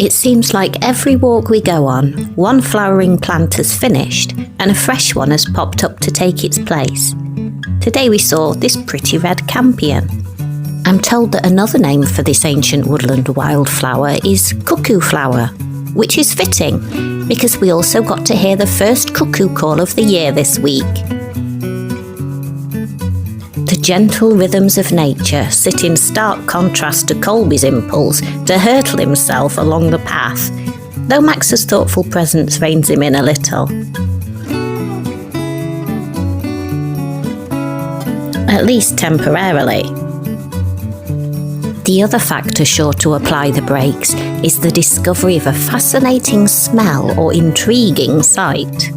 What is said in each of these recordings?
It seems like every walk we go on, one flowering plant has finished and a fresh one has popped up to take its place. Today we saw this pretty red campion. I'm told that another name for this ancient woodland wildflower is cuckoo flower, which is fitting because we also got to hear the first cuckoo call of the year this week. The gentle rhythms of nature sit in stark contrast to Colby's impulse to hurtle himself along the path, though Max's thoughtful presence reins him in a little. At least temporarily. The other factor sure to apply the brakes is the discovery of a fascinating smell or intriguing sight.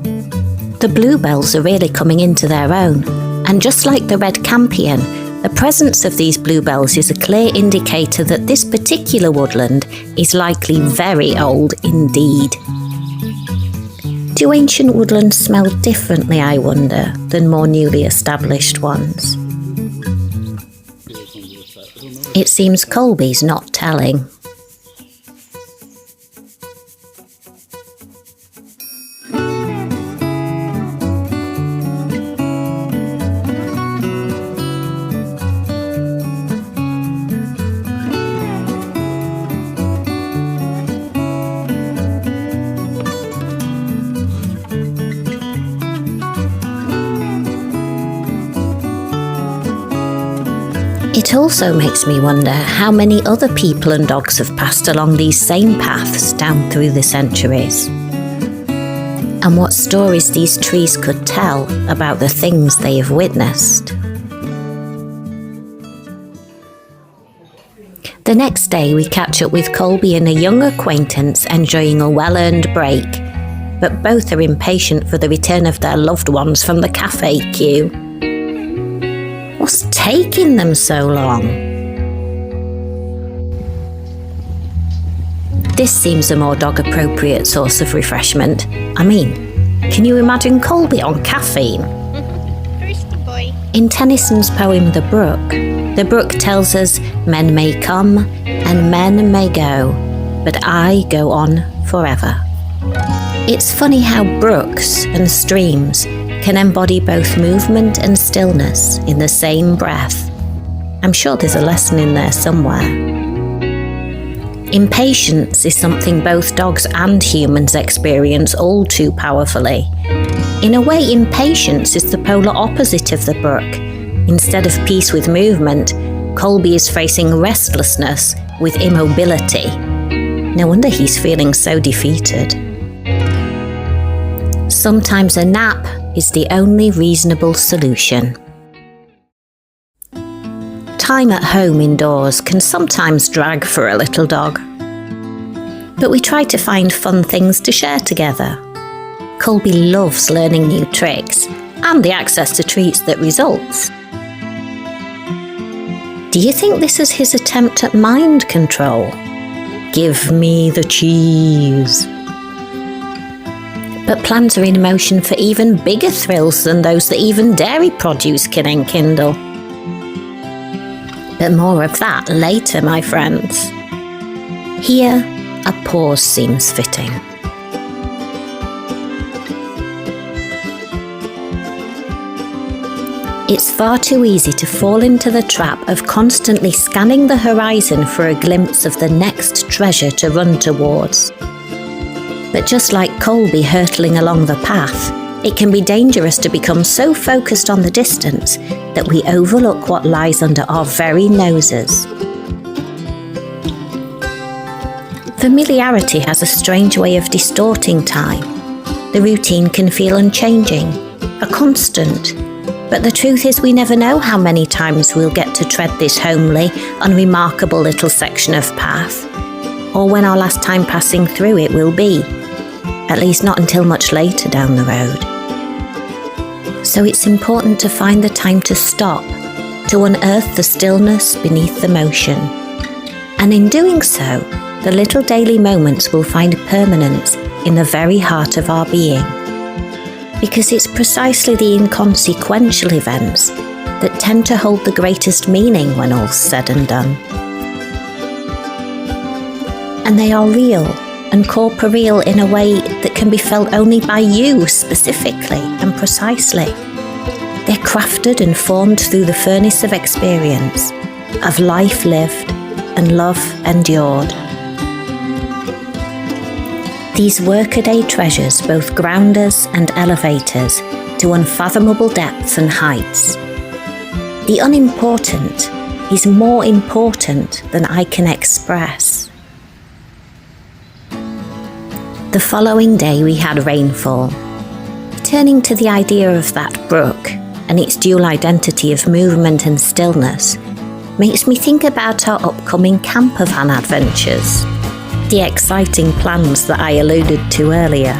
The bluebells are really coming into their own, and just like the red campion, the presence of these bluebells is a clear indicator that this particular woodland is likely very old indeed. Do ancient woodlands smell differently, I wonder, than more newly established ones? It seems Colby's not telling. It also makes me wonder how many other people and dogs have passed along these same paths down through the centuries, and what stories these trees could tell about the things they have witnessed. The next day we catch up with Colby and a young acquaintance enjoying a well-earned break, but both are impatient for the return of their loved ones from the cafe queue. What's taking them so long? This seems a more dog-appropriate source of refreshment. I mean, can you imagine Colby on caffeine? Thirsty boy. In Tennyson's poem The brook tells us men may come and men may go, but I go on forever. It's funny how brooks and streams can embody both movement and stillness in the same breath. I'm sure there's a lesson in there somewhere. Impatience is something both dogs and humans experience all too powerfully. In a way, impatience is the polar opposite of the brook. Instead of peace with movement, Colby is facing restlessness with immobility. No wonder he's feeling so defeated. Sometimes a nap is the only reasonable solution. Time at home indoors can sometimes drag for a little dog, but we try to find fun things to share together. Colby loves learning new tricks and the access to treats that results. Do you think this is his attempt at mind control? Give me the cheese. But plans are in motion for even bigger thrills than those that even dairy produce can enkindle. But more of that later, my friends. Here, a pause seems fitting. It's far too easy to fall into the trap of constantly scanning the horizon for a glimpse of the next treasure to run towards. But just like Colby hurtling along the path, it can be dangerous to become so focused on the distance that we overlook what lies under our very noses. Familiarity has a strange way of distorting time. The routine can feel unchanging, a constant. But the truth is we never know how many times we'll get to tread this homely, unremarkable little section of path, or when our last time passing through it will be. At least not until much later down the road. So it's important to find the time to stop, to unearth the stillness beneath the motion. And in doing so, the little daily moments will find permanence in the very heart of our being. Because it's precisely the inconsequential events that tend to hold the greatest meaning when all's said and done. And they are real and corporeal in a way that can be felt only by you specifically and precisely. They're crafted and formed through the furnace of experience, of life lived and love endured. These workaday treasures both ground us and elevate us to unfathomable depths and heights. The unimportant is more important than I can express. The following day we had rainfall. Turning to the idea of that brook and its dual identity of movement and stillness makes me think about our upcoming campervan adventures, the exciting plans that I alluded to earlier.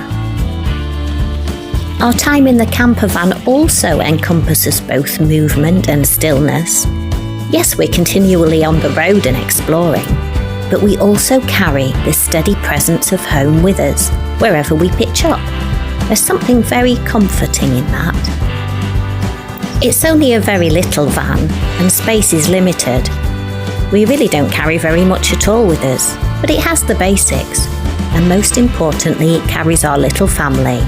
Our time in the campervan also encompasses both movement and stillness. Yes, we're continually on the road and exploring, but we also carry the steady presence of home with us wherever we pitch up. There's something very comforting in that. It's only a very little van and space is limited. We really don't carry very much at all with us, but it has the basics, and most importantly it carries our little family,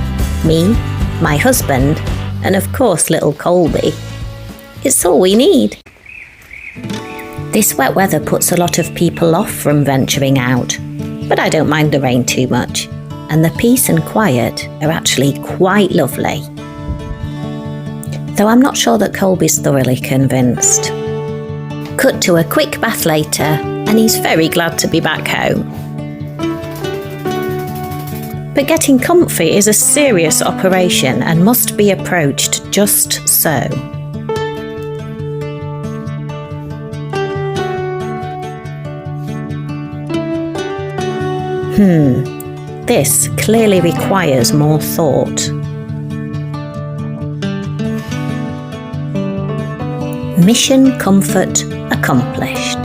me, my husband, and of course little Colby. It's all we need. This wet weather puts a lot of people off from venturing out, but I don't mind the rain too much, and the peace and quiet are actually quite lovely. Though I'm not sure that Colby's thoroughly convinced. Cut to a quick bath later, and he's very glad to be back home. But getting comfy is a serious operation and must be approached just so. This clearly requires more thought. Mission comfort accomplished.